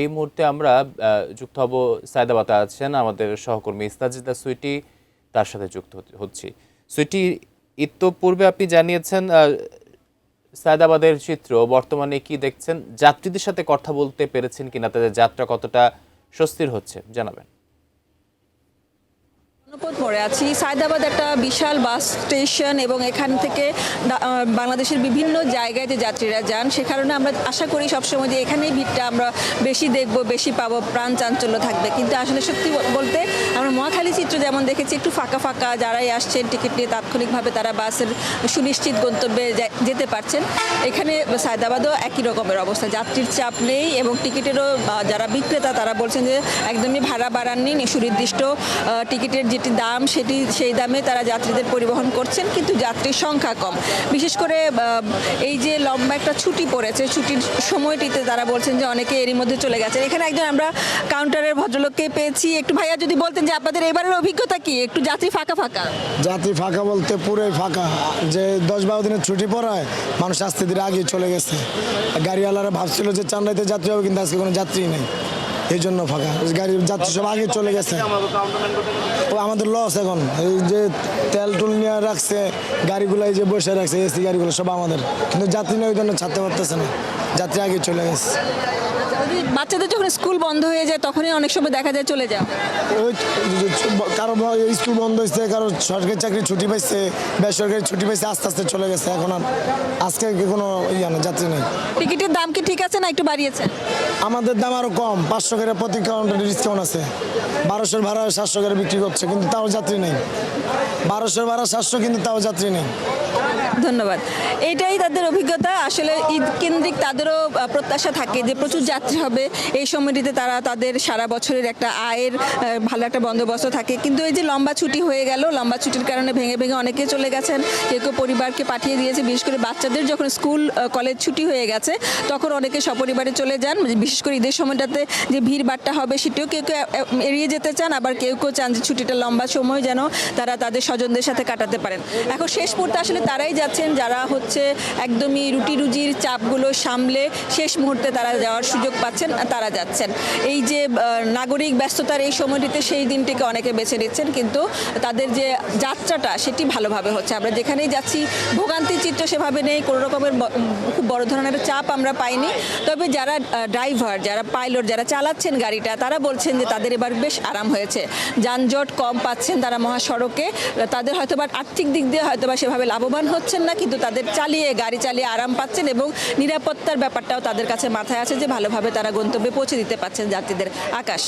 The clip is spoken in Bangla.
এই মুহূর্তে আমরা যুক্ত হব সায়দাবাদে আছেন আমাদের সহকর্মী ইস্তাজিদা সুইটি, তার সাথে যুক্ত হচ্ছি। সুইটি, ইতোপূর্বে আপনি জানিয়েছেন সায়দাবাদের চিত্র, বর্তমানে কি দেখছেন? যাত্রীদের সাথে কথা বলতে পেরেছেন কিনা, তাদের যাত্রা কতটা স্বস্তির হচ্ছে জানাবেন। মোড়ে আছি। সায়দাবাদ একটা বিশাল বাস স্টেশন এবং এখান থেকে বাংলাদেশের বিভিন্ন জায়গায় যে যাত্রীরা যান, সে কারণে আমরা আশা করি সবসময় যে এখানেই ভিড়টা আমরা বেশি দেখব, বেশি পাবো, প্রাণ চাঞ্চল্য থাকবে। কিন্তু আসলে সত্যি বলতে আমরা মহাখালী চিত্র যেমন দেখেছি, একটু ফাঁকা ফাঁকা, যারাই আসছেন টিকিট নিয়ে তাৎক্ষণিকভাবে তারা বাসের সুনিশ্চিত গন্তব্যে যেতে পারছেন। এখানে সায়দাবাদও একই রকমের অবস্থা, যাত্রীর চাপ নেই এবং টিকিটেরও যারা বিক্রেতা তারা বলছেন যে একদমই ভাড়া বাড়াননি, সুনির্দিষ্ট টিকিটের যেটি দাম সেই দামে তারা যাত্রীদের পরিবহন করছেন, কিন্তু যাত্রীর সংখ্যা কম। বিশেষ করে এই যে লম্বা একটা ছুটি পড়েছে, ছুটির সময়টিতে তারা বলছেন যে অনেকে এরই মধ্যে চলে গেছে। এখানে একজন আমরা কাউন্টারের ভদ্রলোককে পেয়েছি। একটু ভাইয়া যদি বলতেন যে আপনাদের এবারের অভিজ্ঞতা কি? একটু যাত্রী ফাঁকা ফাঁকা? যাত্রী ফাঁকা বলতে পুরোই ফাঁকা, যে 10-12 দিনের ছুটি পড়ায় মানুষ আস্তে ধীরে আগে চলে গেছে। গাড়িওয়ালারা ভাবছিল যে চান্দাইতে যাত্রী হবে, কিন্তু আজকে কোনো যাত্রী নেই, এই জন্য ফাঁকা। গাড়ির যাত্রী সব আগে চলে গেছে। ও আমাদের লস এখন, এই যে তেল টুল নিয়ে রাখছে গাড়িগুলো, এই যে বসে রাখছে এসি গাড়িগুলো সব আমাদের, কিন্তু যাত্রী নেই, ওই জন্য ছাড়তে পারতেছে না, যাত্রী আগে চলে গেছে। বাচ্চাদের যখন স্কুল বন্ধ হয়ে যায় তখনই অনেক সময় দেখা যায় চলে যাও। ওই কারো স্কুল বন্ধ হয়েছে, কারো সরকারি চাকরি ছুটি পাইছে, বেসরকারি ছুটি পাইছে, আস্তে আস্তে চলে গেছে। এখন আর আজকে কোনো যাত্রী নেই। টিকিটের দাম কি ঠিক আছে না একটু বাড়িয়েছে? আমাদের দাম আরো কম, 500 করে প্রতি কাউন্টারে ডিসকাউন্ট আছে। 1200 ভাড়া 700 করে বিক্রি করছে, কিন্তু তাও যাত্রী নেই। 1200 ভাড়া 700, কিন্তু তাও যাত্রী নেই। ধন্যবাদ। এটাই তাদের অভিজ্ঞতা। আসলে ঈদ কেন্দ্রিক তাদেরও প্রত্যাশা থাকে যে প্রচুর যাত্রী হবে, এই সময়টিতে তারা তাদের সারা বছরের একটা আয়ের ভালো একটা বন্দোবস্ত থাকে। কিন্তু এই যে লম্বা ছুটি হয়ে গেল, লম্বা ছুটির কারণে ভেঙে ভেঙে অনেকে চলে গেছেন, কেউ কেউ পরিবারকে পাঠিয়ে দিয়েছে। বিশেষ করে বাচ্চাদের যখন স্কুল কলেজ ছুটি হয়ে গেছে তখন অনেকে সপরিবারে চলে যান। বিশেষ করে ঈদের সময়টাতে যে ভিড় বাট্টা হবে সেটাও কেউ কেউ এড়িয়ে যেতে চান, আবার কেউ কেউ চান যে ছুটিটা লম্বা সময় যেন তারা তাদের স্বজনদের সাথে কাটাতে পারেন। এখন শেষ মুহূর্তে আসলে তারাই যাচ্ছেন যারা হচ্ছে একদমই রুটি রুজির চাপগুলো সামলে শেষ মুহূর্তে তারা যাওয়ার সুযোগ পাচ্ছেন, তারা যাচ্ছেন। এই যে নাগরিক ব্যস্ততার এই সময়টিতে সেই দিনটিকে অনেকে বেছে নিচ্ছেন, কিন্তু তাদের যে যাত্রাটা সেটি ভালোভাবে হচ্ছে। আমরা যেখানেই যাচ্ছি ভোগান্তির চিত্র সেভাবে নেই, কোনো রকমের খুব বড় ধরনের চাপ আমরা পাইনি। তবে যারা ড্রাইভার, যারা পাইলট, যারা চালাচ্ছেন গাড়িটা, তারা বলছেন যে তাদের এবার বেশ আরাম হয়েছে, যানজট কম পাচ্ছেন তারা মহাসড়কে। তাদের হয়তোবা আর্থিক দিক দিয়ে হয়তোবা সেভাবে লাভবান হচ্ছেন না, কিন্তু তাদের গাড়ি চালিয়ে আরাম পাচ্ছেন এবং নিরাপত্তার ব্যাপারটাও তাদের কাছে মাথায় আছে যে ভালোভাবে তারা গন্তব্যে পৌঁছে দিতে পারছেন যাত্রীদের। আকাশ।